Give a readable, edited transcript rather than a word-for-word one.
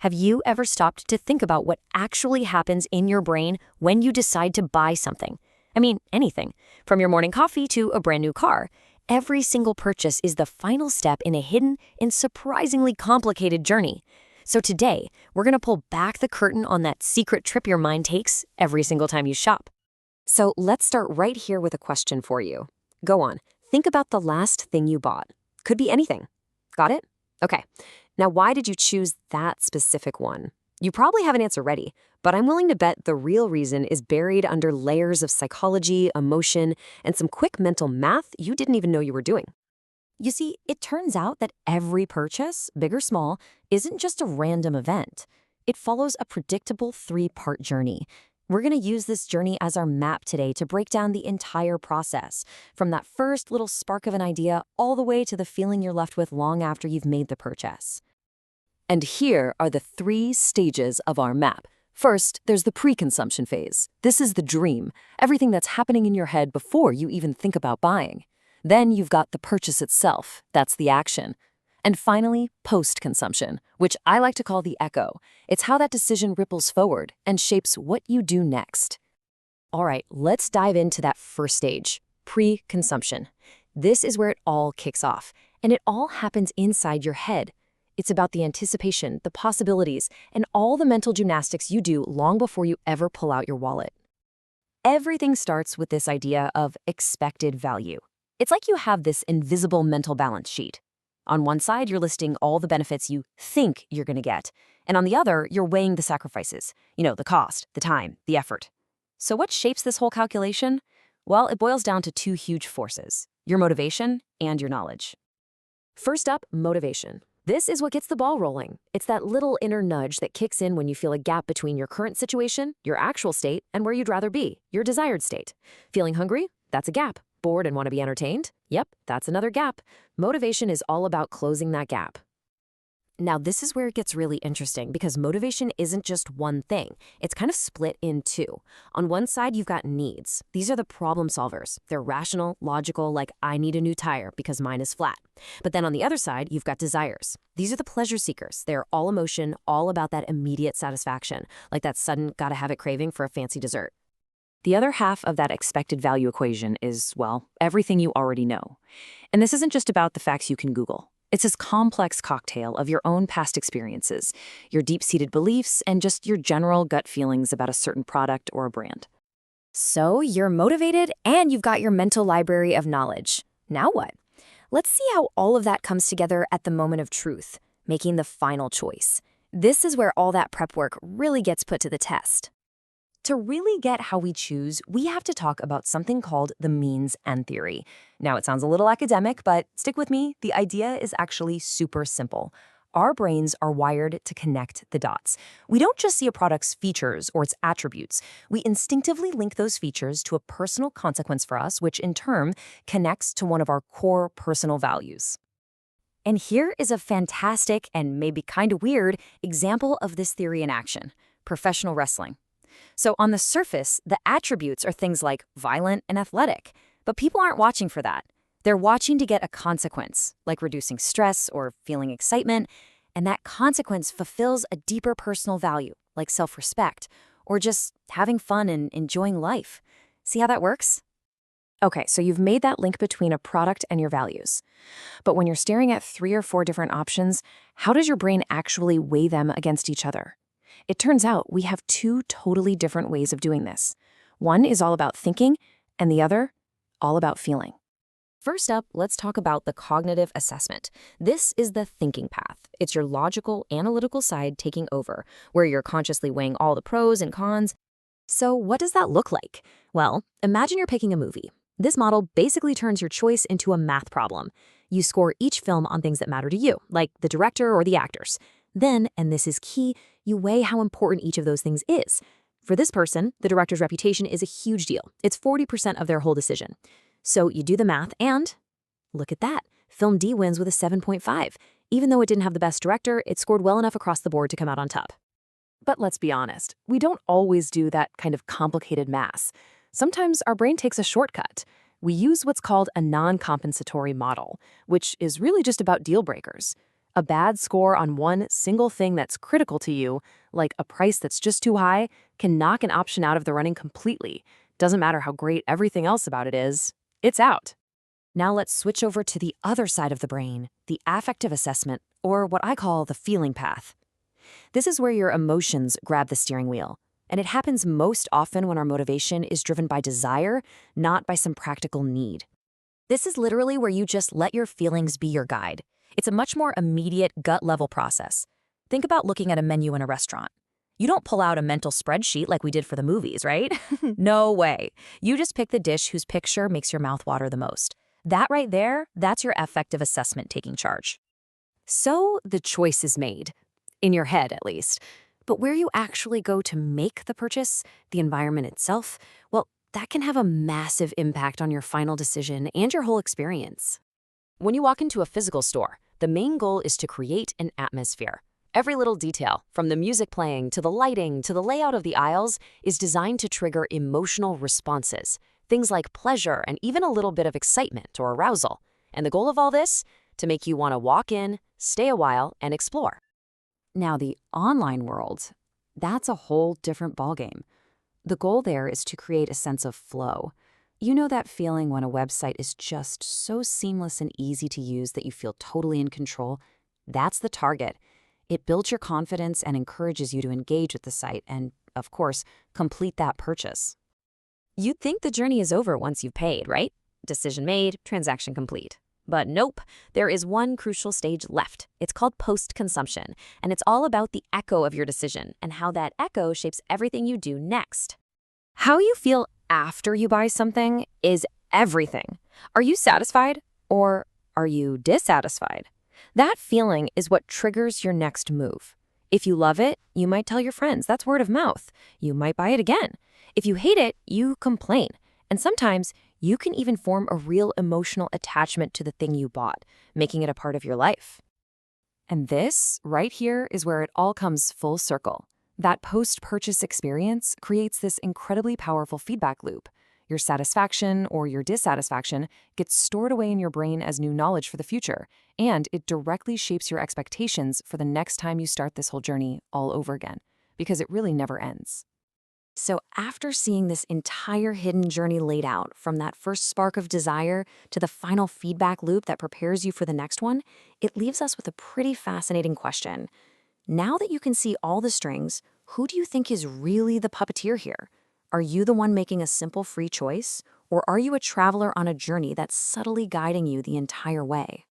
Have you ever stopped to think about what actually happens in your brain when you decide to buy something? I mean, anything. From your morning coffee to a brand new car. Every single purchase is the final step in a hidden and surprisingly complicated journey. So today, we're going to pull back the curtain on that secret trip your mind takes every single time you shop. So let's start right here with a question for you. Go on, think about the last thing you bought. Could be anything. Got it? Okay. Now, why did you choose that specific one? You probably have an answer ready, but I'm willing to bet the real reason is buried under layers of psychology, emotion, and some quick mental math you didn't even know you were doing. You see, it turns out that every purchase, big or small, isn't just a random event. It follows a predictable three-part journey. We're going to use this journey as our map today to break down the entire process, from that first little spark of an idea all the way to the feeling you're left with long after you've made the purchase. And here are the 3 stages of our map. First, there's the pre-consumption phase. This is the dream, everything that's happening in your head before you even think about buying. Then you've got the purchase itself, that's the action. And finally, post-consumption, which I like to call the echo. It's how that decision ripples forward and shapes what you do next. All right, let's dive into that first stage, pre-consumption. This is where it all kicks off, and it all happens inside your head. It's about the anticipation, the possibilities, and all the mental gymnastics you do long before you ever pull out your wallet. Everything starts with this idea of expected value. It's like you have this invisible mental balance sheet. On one side, you're listing all the benefits you think you're going to get, and on the other, you're weighing the sacrifices, the cost, the time, the effort. So what shapes this whole calculation? Well, it boils down to 2 huge forces, your motivation and your knowledge. First up, motivation. This is what gets the ball rolling. It's that little inner nudge that kicks in when you feel a gap between your current situation, your actual state, and where you'd rather be, your desired state. Feeling hungry? That's a gap. Bored and want to be entertained? Yep, that's another gap. Motivation is all about closing that gap. Now, this is where it gets really interesting because motivation isn't just one thing. It's kind of split in 2. On one side, you've got needs. These are the problem solvers. They're rational, logical, like I need a new tire because mine is flat. But then on the other side, you've got desires. These are the pleasure seekers. They're all emotion, all about that immediate satisfaction, like that sudden gotta-have-it craving for a fancy dessert. The other half of that expected value equation is, well, everything you already know. And this isn't just about the facts you can Google. It's this complex cocktail of your own past experiences, your deep-seated beliefs, and just your general gut feelings about a certain product or a brand. So you're motivated and you've got your mental library of knowledge. Now what? Let's see how all of that comes together at the moment of truth, making the final choice. This is where all that prep work really gets put to the test. To really get how we choose, we have to talk about something called the means end theory. Now, it sounds a little academic, but stick with me. The idea is actually super simple. Our brains are wired to connect the dots. We don't just see a product's features or its attributes. We instinctively link those features to a personal consequence for us, which in turn connects to one of our core personal values. And here is a fantastic and maybe kind of weird example of this theory in action: professional wrestling. So on the surface, the attributes are things like violent and athletic, but people aren't watching for that. They're watching to get a consequence, like reducing stress or feeling excitement, and that consequence fulfills a deeper personal value, like self-respect, or just having fun and enjoying life. See how that works? Okay, so you've made that link between a product and your values. But when you're staring at 3 or 4 different options, how does your brain actually weigh them against each other? It turns out we have 2 totally different ways of doing this. One is all about thinking, and the other, all about feeling. First up, let's talk about the cognitive assessment. This is the thinking path. It's your logical, analytical side taking over, where you're consciously weighing all the pros and cons. So what does that look like? Well, imagine you're picking a movie. This model basically turns your choice into a math problem. You score each film on things that matter to you, like the director or the actors. Then, and this is key, you weigh how important each of those things is. For this person, the director's reputation is a huge deal. It's 40% of their whole decision. So you do the math and look at that. Film D wins with a 7.5. Even though it didn't have the best director, it scored well enough across the board to come out on top. But let's be honest, we don't always do that kind of complicated math. Sometimes our brain takes a shortcut. We use what's called a non-compensatory model, which is really just about deal breakers. A bad score on one single thing that's critical to you, like a price that's just too high, can knock an option out of the running completely. Doesn't matter how great everything else about it is, it's out. Now let's switch over to the other side of the brain, the affective assessment, or what I call the feeling path. This is where your emotions grab the steering wheel, and it happens most often when our motivation is driven by desire, not by some practical need. This is literally where you just let your feelings be your guide. It's a much more immediate gut-level process. Think about looking at a menu in a restaurant. You don't pull out a mental spreadsheet like we did for the movies, right? No way. You just pick the dish whose picture makes your mouth water the most. That right there, that's your affective assessment taking charge. So the choice is made, in your head at least. But where you actually go to make the purchase, the environment itself, well, that can have a massive impact on your final decision and your whole experience. When you walk into a physical store, the main goal is to create an atmosphere. Every little detail, from the music playing to the lighting to the layout of the aisles, is designed to trigger emotional responses. Things like pleasure and even a little bit of excitement or arousal. And the goal of all this? To make you want to walk in, stay a while, and explore. Now, the online world, that's a whole different ballgame. The goal there is to create a sense of flow. You know that feeling when a website is just so seamless and easy to use that you feel totally in control? That's the target. It builds your confidence and encourages you to engage with the site and, of course, complete that purchase. You'd think the journey is over once you've paid, right? Decision made, transaction complete. But nope, there is one crucial stage left. It's called post-consumption, and it's all about the echo of your decision and how that echo shapes everything you do next. How you feel after you buy something is everything. Are you satisfied or are you dissatisfied? That feeling is what triggers your next move. If you love it, you might tell your friends. That's word of mouth. You might buy it again. If you hate it, you complain. And sometimes you can even form a real emotional attachment to the thing you bought, making it a part of your life. And this, right here, is where it all comes full circle. That post-purchase experience creates this incredibly powerful feedback loop. Your satisfaction or your dissatisfaction gets stored away in your brain as new knowledge for the future, and it directly shapes your expectations for the next time you start this whole journey all over again, because it really never ends. So after seeing this entire hidden journey laid out, from that first spark of desire to the final feedback loop that prepares you for the next one, it leaves us with a pretty fascinating question. Now that you can see all the strings, who do you think is really the puppeteer here? Are you the one making a simple free choice, or are you a traveler on a journey that's subtly guiding you the entire way?